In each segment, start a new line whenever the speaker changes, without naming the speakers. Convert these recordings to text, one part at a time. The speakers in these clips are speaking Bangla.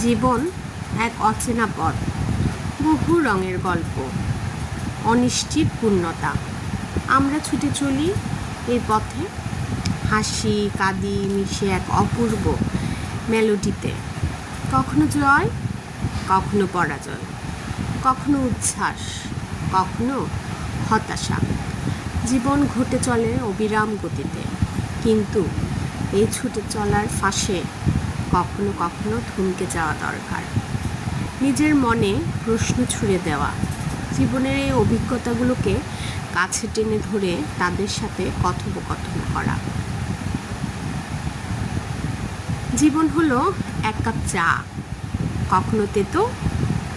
জীবন এক অচেনা পথ, বহু রঙের গল্প, অনিশ্চিত পূর্ণতা। আমরা ছুটে চলি এই পথে, হাসি কাঁদি মিশে এক অপূর্ব মেলোডিতে। কখনো জয়, কখনো পরাজয়, কখনো উচ্ছ্বাস, কখনো হতাশা। জীবন ঘটে চলে অবিরাম গতিতে, কিন্তু এই ছুটে চলার ফাঁসে কখনো কখনো থমকে যাওয়া দরকার। নিজের মনে প্রশ্ন ছুড়ে দেওয়া, জীবনের এই অভিজ্ঞতাগুলোকে কাছে টেনে ধরে তাদের সাথে কথোপকথন করা। জীবন হলো এক কাপ চা, কখনো তেতো,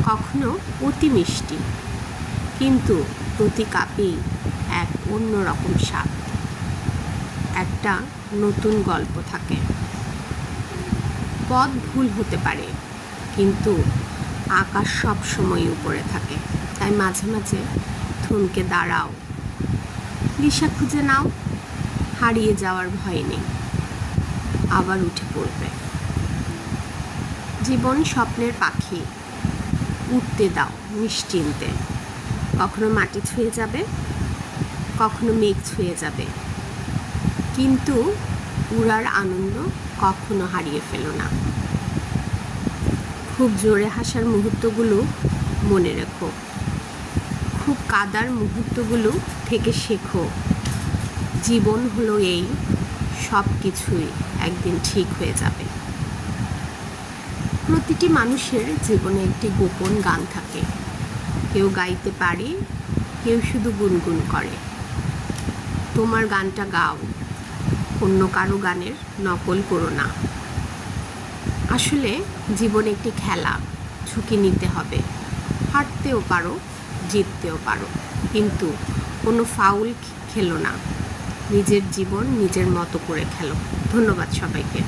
কখনো অতি মিষ্টি, কিন্তু প্রতি কাপেই এক অন্যরকম স্বাদ, একটা নতুন গল্প থাকে। পথ ভুল হতে পারে, কিন্তু আকাশ সব সময় উপরে থাকে। তাই মাঝে মাঝে থমকে দাঁড়াও, দিশা খুঁজে নাও, হারিয়ে যাওয়ার ভয় নেই, আবার উঠে পড়বে। জীবন স্বপ্নের পাখি, উঠতে দাও নিশ্চিন্তে। কখনো মাটি ছুঁয়ে যাবে, কখনো মেঘ ছুঁয়ে যাবে, কিন্তু উড়ার আনন্দ কখনো হারিয়ে ফেলো না। খুব জোরে হাসার মুহূর্তগুলো মনে রেখো, খুব কাদার মুহূর্তগুলো থেকে শেখো। জীবন হলো এই, সব কিছুই একদিন ঠিক হয়ে যাবে। প্রতিটি মানুষের জীবনে একটি গোপন গান থাকে, কেউ গাইতে পারে, কেউ শুধু গুনগুন করে। তোমার গানটা গাও, অন্য কারো গানের নকল করো না। আসলে জীবন একটি খেলা, ঝুঁকি নিতে হবে। হারতেও পারো, জিততেও পারো, কিন্তু কোনো ফাউল খেলো না। নিজের জীবন নিজের মতো করে খেলো। ধন্যবাদ সবাইকে।